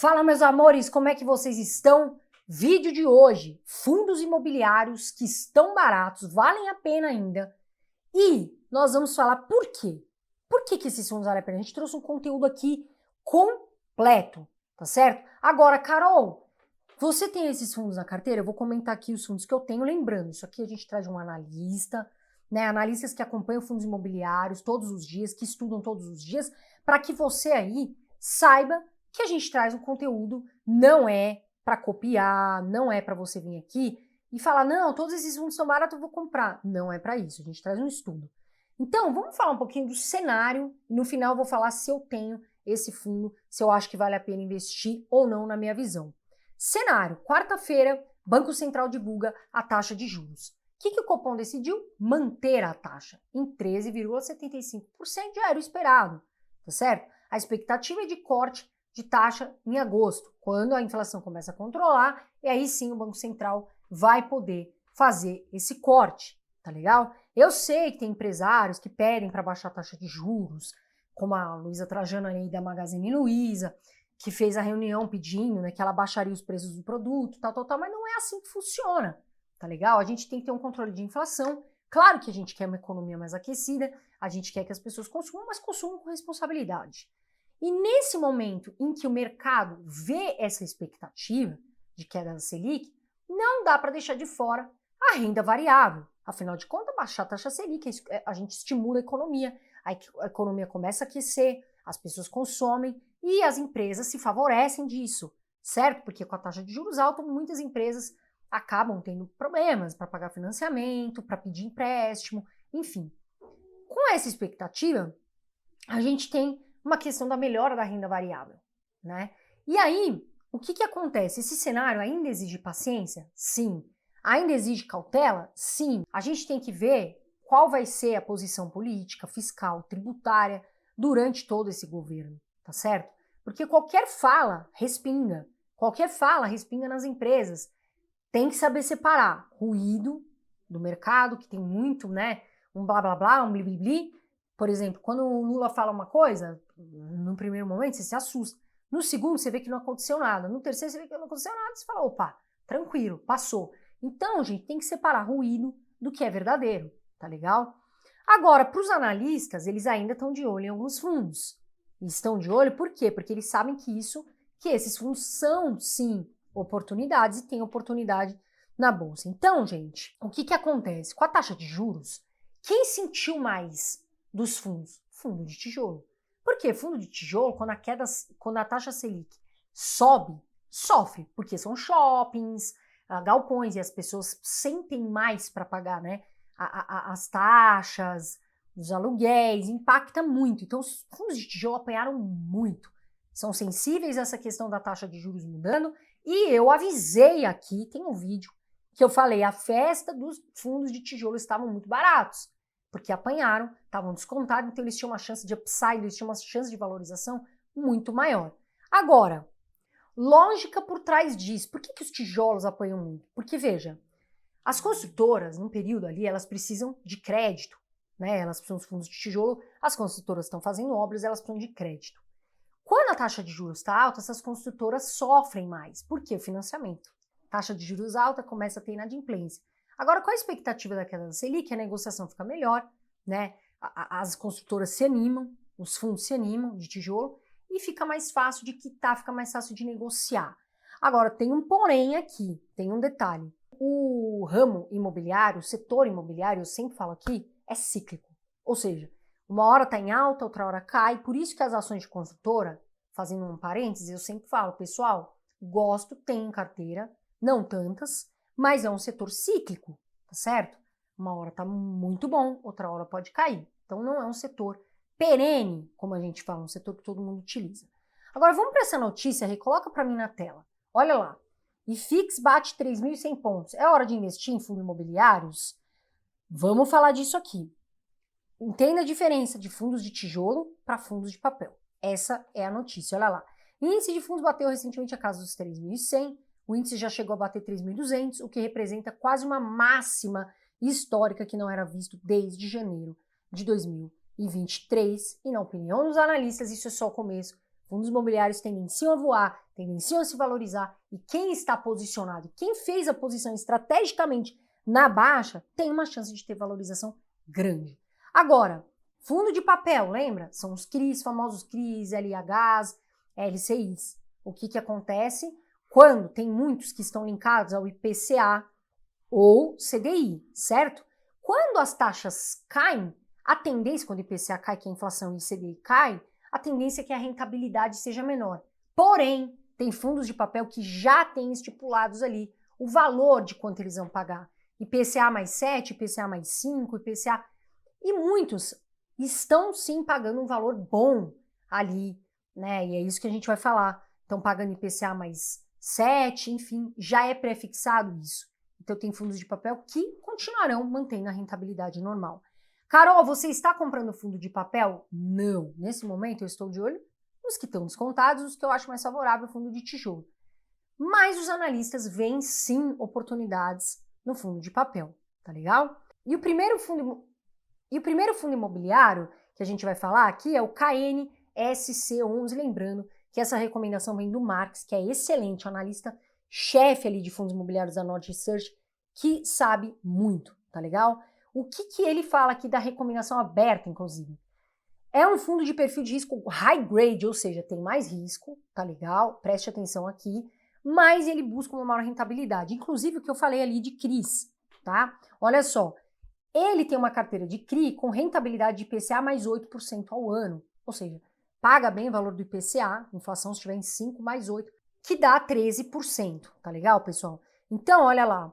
Fala, meus amores, como é que vocês estão? Vídeo de hoje, fundos imobiliários que estão baratos, valem a pena ainda. E nós vamos falar por quê. Por que esses fundos valem a pena? A gente trouxe um conteúdo aqui completo, tá certo? Agora, Carol, você tem esses fundos na carteira? Eu vou comentar aqui os fundos que eu tenho. Lembrando, isso aqui a gente traz de um analista, né? Analistas que acompanham fundos imobiliários todos os dias, que estudam todos os dias, para que você aí saiba que a gente traz um conteúdo, não é para copiar, não é para você vir aqui e falar, não, todos esses fundos são baratos, eu vou comprar. Não é para isso, a gente traz um estudo. Então, vamos falar um pouquinho do cenário e no final eu vou falar se eu tenho esse fundo, se eu acho que vale a pena investir ou não na minha visão. Cenário, quarta-feira, Banco Central divulga a taxa de juros. O que o Copom decidiu? Manter a taxa em 13,75%, já era o esperado, tá certo? A expectativa é de corte de taxa em agosto, quando a inflação começa a controlar, e aí sim o Banco Central vai poder fazer esse corte, tá legal? Eu sei que tem empresários que pedem para baixar a taxa de juros, como a Luísa Trajano aí da Magazine Luiza, que fez a reunião pedindo, né, que ela baixaria os preços do produto, tal, mas não é assim que funciona, tá legal? A gente tem que ter um controle de inflação. Claro que a gente quer uma economia mais aquecida, a gente quer que as pessoas consumam, mas consumam com responsabilidade. E nesse momento em que o mercado vê essa expectativa de queda da Selic, não dá para deixar de fora a renda variável. Afinal de contas, baixar a taxa Selic, a gente estimula a economia começa a aquecer, as pessoas consomem e as empresas se favorecem disso, certo? Porque com a taxa de juros alta, muitas empresas acabam tendo problemas para pagar financiamento, para pedir empréstimo, enfim. Com essa expectativa, a gente tem uma questão da melhora da renda variável, né? E aí, o que acontece? Esse cenário ainda exige paciência? Sim. Ainda exige cautela? Sim. A gente tem que ver qual vai ser a posição política, fiscal, tributária durante todo esse governo, tá certo? Porque qualquer fala respinga nas empresas. Tem que saber separar ruído do mercado, que tem muito, né? Um blá blá blá, um blibli. Por exemplo, quando o Lula fala uma coisa, no primeiro momento você se assusta. No segundo você vê que não aconteceu nada. No terceiro você vê que não aconteceu nada. Você fala, opa, tranquilo, passou. Então, gente, tem que separar ruído do que é verdadeiro, tá legal? Agora, para os analistas, eles ainda estão de olho em alguns fundos. E estão de olho por quê? Porque eles sabem que esses fundos são, sim, oportunidades e tem oportunidade na bolsa. Então, gente, o que acontece? Com a taxa de juros, quem sentiu mais dos fundos? Fundo de tijolo. Por quê? Fundo de tijolo, quando a taxa Selic sobe, sofre, porque são shoppings, galpões, e as pessoas sentem mais para pagar, né? As taxas, os aluguéis, impacta muito. Então, os fundos de tijolo apanharam muito. São sensíveis a essa questão da taxa de juros mudando, e eu avisei aqui, tem um vídeo, que eu falei, a festa dos fundos de tijolo estavam muito baratos, porque apanharam, estavam descontados, então eles tinham uma chance de upside, eles tinham uma chance de valorização muito maior. Agora, lógica por trás disso, por que os tijolos apanham muito? Porque, veja, as construtoras, num período ali, elas precisam de crédito, né? Elas precisam dos fundos de tijolo, as construtoras estão fazendo obras, elas precisam de crédito. Quando a taxa de juros está alta, essas construtoras sofrem mais. Por quê? O financiamento. Taxa de juros alta, começa a ter inadimplência. Agora, com a expectativa da queda da Selic, a negociação fica melhor, né? As construtoras se animam, os fundos se animam de tijolo e fica mais fácil de quitar, fica mais fácil de negociar. Agora, tem um porém aqui, tem um detalhe. O ramo imobiliário, o setor imobiliário, eu sempre falo aqui, é cíclico. Ou seja, uma hora está em alta, outra hora cai, por isso que as ações de construtora, fazendo um parênteses, eu sempre falo, pessoal, gosto, tenho em carteira, não tantas, mas é um setor cíclico, tá certo? Uma hora tá muito bom, outra hora pode cair. Então não é um setor perene, como a gente fala, um setor que todo mundo utiliza. Agora vamos para essa notícia, recoloca para mim na tela. Olha lá. IFIX bate 3.100 pontos. É hora de investir em fundos imobiliários? Vamos falar disso aqui. Entenda a diferença de fundos de tijolo para fundos de papel. Essa é a notícia, olha lá. O índice de fundos bateu recentemente a casa dos 3.100, o índice já chegou a bater 3.200, o que representa quase uma máxima histórica que não era visto desde janeiro de 2023. E na opinião dos analistas, isso é só o começo. Fundos imobiliários tendem sim a voar, tendenciam a se valorizar, e quem está posicionado, quem fez a posição estrategicamente na baixa, tem uma chance de ter valorização grande. Agora, fundo de papel, lembra? São os CRIs, famosos CRIs, LHs, LCIs. O que acontece quando tem muitos que estão linkados ao IPCA ou CDI, certo? Quando as taxas caem, a tendência, quando o IPCA cai, que a inflação e o CDI cai, a tendência é que a rentabilidade seja menor. Porém, tem fundos de papel que já têm estipulados ali o valor de quanto eles vão pagar. IPCA mais 7, IPCA mais 5, IPCA... E muitos estão sim pagando um valor bom ali, né? E é isso que a gente vai falar. Estão pagando IPCA mais 7, enfim, já é pré-fixado isso. Então tem fundos de papel que continuarão mantendo a rentabilidade normal. Carol, você está comprando fundo de papel? Não. Nesse momento eu estou de olho nos que estão descontados, os que eu acho mais favorável, fundo de tijolo. Mas os analistas veem sim oportunidades no fundo de papel, tá legal? E o primeiro fundo imobiliário que a gente vai falar aqui é o KNSC11, lembrando que essa recomendação vem do Marx, que é excelente, analista-chefe ali de fundos imobiliários da Nord Research, que sabe muito, tá legal? O que ele fala aqui da recomendação aberta, inclusive? É um fundo de perfil de risco high grade, ou seja, tem mais risco, tá legal? Preste atenção aqui, mas ele busca uma maior rentabilidade, inclusive o que eu falei ali de CRIs, tá? Olha só, ele tem uma carteira de CRI com rentabilidade de IPCA mais 8% ao ano, ou seja, paga bem o valor do IPCA, inflação se estiver em 5 mais 8, que dá 13%, tá legal, pessoal? Então, olha lá.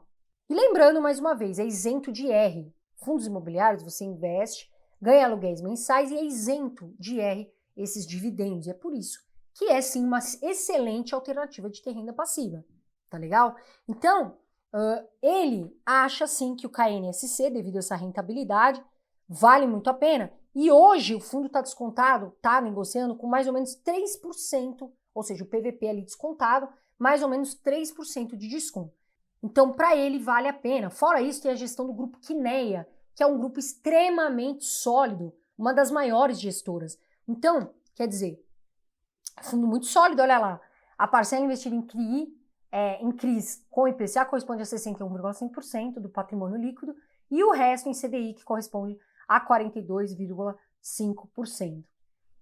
E lembrando, mais uma vez, é isento de IR. Fundos imobiliários, você investe, ganha aluguéis mensais e é isento de IR esses dividendos. E é por isso que é, sim, uma excelente alternativa de ter renda passiva, tá legal? Então, ele acha, sim, que o KNSC, devido a essa rentabilidade, vale muito a pena. E hoje o fundo está descontado, está negociando com mais ou menos 3%, ou seja, o PVP ali descontado, mais ou menos 3% de desconto. Então, para ele, vale a pena. Fora isso, tem a gestão do grupo Kinea, que é um grupo extremamente sólido, uma das maiores gestoras. Então, quer dizer, fundo muito sólido, olha lá. A parcela investida em CRIs com IPCA corresponde a 61,5% do patrimônio líquido e o resto em CDI, que corresponde a 42,5%.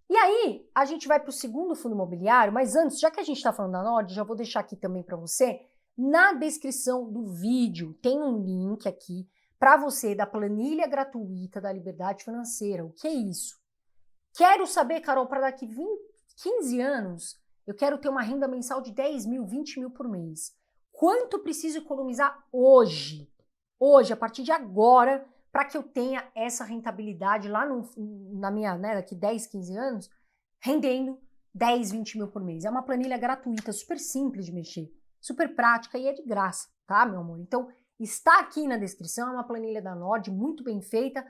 E aí, a gente vai para o segundo fundo imobiliário, mas antes, já que a gente está falando da Nord, já vou deixar aqui também para você, na descrição do vídeo tem um link aqui para você da planilha gratuita da Liberdade Financeira. O que é isso? Quero saber, Carol, para daqui 15 anos, eu quero ter uma renda mensal de 10 mil, 20 mil por mês. Quanto preciso economizar hoje? Hoje, a partir de agora, para que eu tenha essa rentabilidade lá na minha, né, daqui 10, 15 anos, rendendo 10, 20 mil por mês. É uma planilha gratuita, super simples de mexer, super prática e é de graça, tá, meu amor? Então, está aqui na descrição, é uma planilha da Nord, muito bem feita,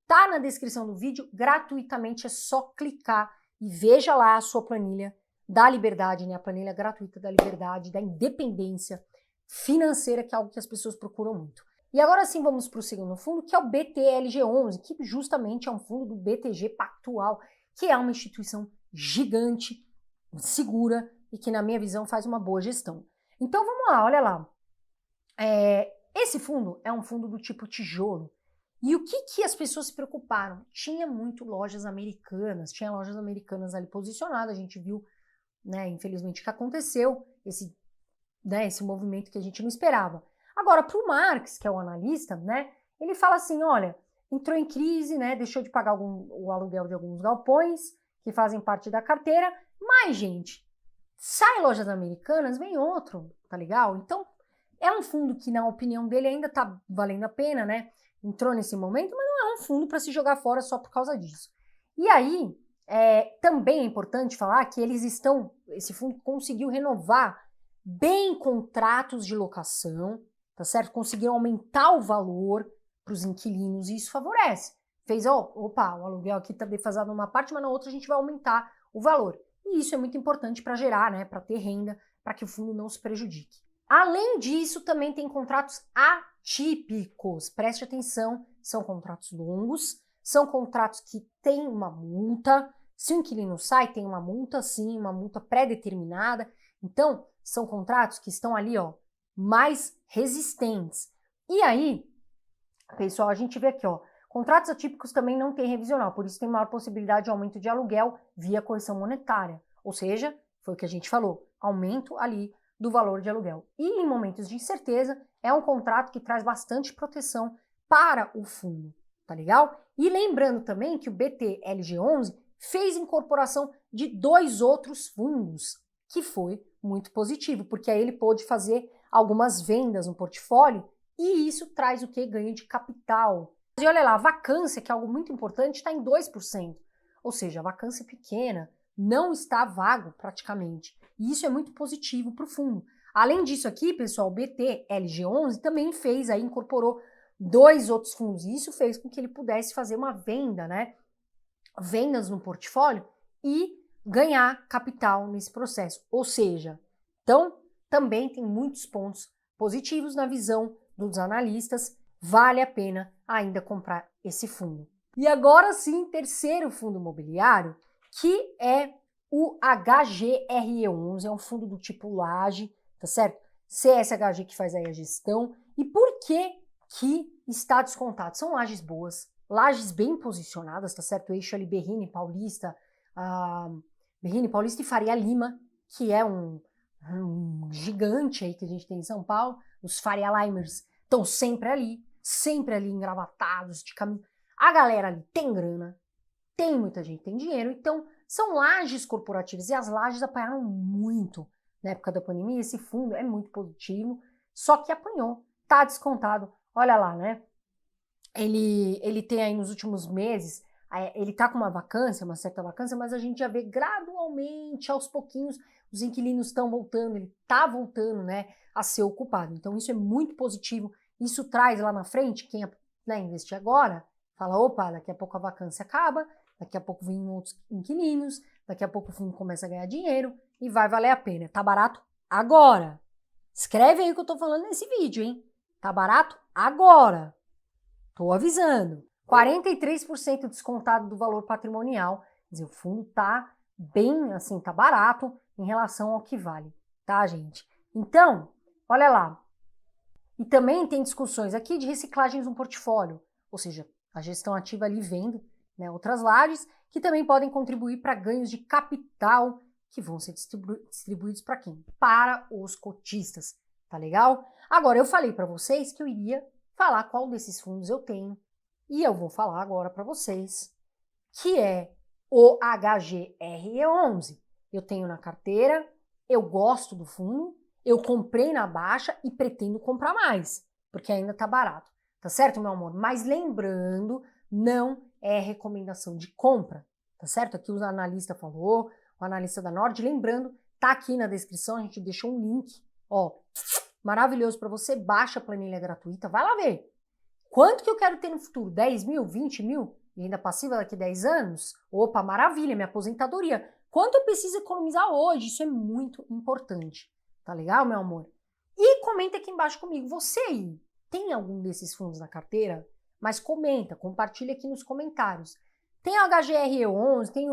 tá na descrição do vídeo, gratuitamente, é só clicar e veja lá a sua planilha da liberdade, né, a planilha gratuita da liberdade, da independência financeira, que é algo que as pessoas procuram muito. E agora sim vamos para o segundo fundo, que é o BTLG11, que justamente é um fundo do BTG Pactual, que é uma instituição gigante, segura e que, na minha visão, faz uma boa gestão. Então vamos lá, olha lá. Esse fundo é um fundo do tipo tijolo. E o que as pessoas se preocuparam? Tinha muito lojas americanas, tinha lojas americanas ali posicionadas, a gente viu, né, infelizmente, que aconteceu esse movimento que a gente não esperava. Agora, para o Marx, que é o analista, né, ele fala assim, olha, entrou em crise, né, deixou de pagar o aluguel de alguns galpões que fazem parte da carteira, mas, gente, sai lojas americanas, vem outro, tá legal? Então, é um fundo que, na opinião dele, ainda tá valendo a pena, né, entrou nesse momento, mas não é um fundo para se jogar fora só por causa disso. E aí, também é importante falar que esse fundo conseguiu renovar bem contratos de locação, tá certo? Conseguiram aumentar o valor para os inquilinos e isso favorece. Fez, opa, o aluguel aqui está defasado numa parte, mas na outra a gente vai aumentar o valor. E isso é muito importante para gerar, né, para ter renda, para que o fundo não se prejudique. Além disso, também tem contratos atípicos. Preste atenção, são contratos longos, são contratos que têm uma multa. Se o inquilino sai, tem uma multa sim, uma multa pré-determinada. Então, são contratos que estão ali, ó, mais resistentes. E aí, pessoal, a gente vê aqui, ó, contratos atípicos também não têm revisional, por isso tem maior possibilidade de aumento de aluguel via correção monetária. Ou seja, foi o que a gente falou, aumento ali do valor de aluguel. E em momentos de incerteza, é um contrato que traz bastante proteção para o fundo, tá legal? E lembrando também que o BTLG11 fez incorporação de 2 outros fundos, que foi muito positivo, porque aí ele pôde fazer algumas vendas no portfólio e isso traz o que? Ganho de capital. E olha lá, a vacância, que é algo muito importante, está em 2%. Ou seja, a vacância é pequena, não está vago praticamente. E isso é muito positivo para o fundo. Além disso aqui, pessoal, o BTLG11 também fez, aí incorporou 2 outros fundos. E isso fez com que ele pudesse fazer uma venda, né? Vendas no portfólio e ganhar capital nesse processo. Ou seja, então também tem muitos pontos positivos na visão dos analistas. Vale a pena ainda comprar esse fundo. E agora sim, terceiro fundo imobiliário, que é o HGRE11, é um fundo do tipo laje, tá certo? CSHG que faz aí a gestão. E por que está descontado? São lajes boas, lajes bem posicionadas, tá certo? O eixo ali Berrini Paulista e Faria Lima, que é um gigante aí que a gente tem em São Paulo. Os Faria Limers estão sempre ali engravatados de caminho. A galera ali tem grana, tem muita gente, tem dinheiro, então são lajes corporativas e as lajes apanharam muito na época da pandemia. Esse fundo é muito positivo, só que apanhou, tá descontado. Olha lá, né? Ele tem aí nos últimos meses, ele tá com uma certa vacância, mas a gente já vê gradualmente, aos pouquinhos, os inquilinos estão voltando, ele tá voltando, né, a ser ocupado. Então isso é muito positivo, isso traz lá na frente, quem investir agora, fala, opa, daqui a pouco a vacância acaba, daqui a pouco vem outros inquilinos, daqui a pouco o fundo começa a ganhar dinheiro e vai valer a pena. Tá barato agora. Escreve aí o que eu tô falando nesse vídeo, hein? Tá barato agora. Tô avisando. 43% descontado do valor patrimonial. Quer dizer, o fundo tá bem, assim, tá barato em relação ao que vale, tá, gente? Então, olha lá. E também tem discussões aqui de reciclagens no portfólio, ou seja, a gestão ativa ali vendo, né, outras lajes que também podem contribuir para ganhos de capital que vão ser distribuídos para quem? Para os cotistas, tá legal? Agora, eu falei para vocês que eu iria falar qual desses fundos eu tenho e eu vou falar agora para vocês que é o HGRE11. Eu tenho na carteira, eu gosto do fundo, eu comprei na baixa e pretendo comprar mais, porque ainda tá barato, tá certo, meu amor? Mas lembrando, não é recomendação de compra, tá certo? Aqui o analista falou, o analista da Nord, lembrando, tá aqui na descrição, a gente deixou um link, ó, maravilhoso para você, baixa a planilha gratuita, vai lá ver. Quanto que eu quero ter no futuro? 10 mil, 20 mil? E ainda passiva daqui a 10 anos? Opa, maravilha, minha aposentadoria. Quanto eu preciso economizar hoje? Isso é muito importante. Tá legal, meu amor? E comenta aqui embaixo comigo. Você aí tem algum desses fundos na carteira? Mas comenta, compartilha aqui nos comentários. Tem o HGRE11, tem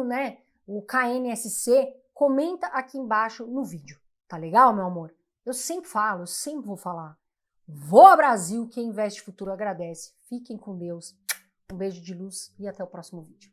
o KNSC. Comenta aqui embaixo no vídeo. Tá legal, meu amor? Eu sempre falo, eu sempre vou falar. Voa Brasil, quem investe futuro agradece. Fiquem com Deus. Um beijo de luz e até o próximo vídeo.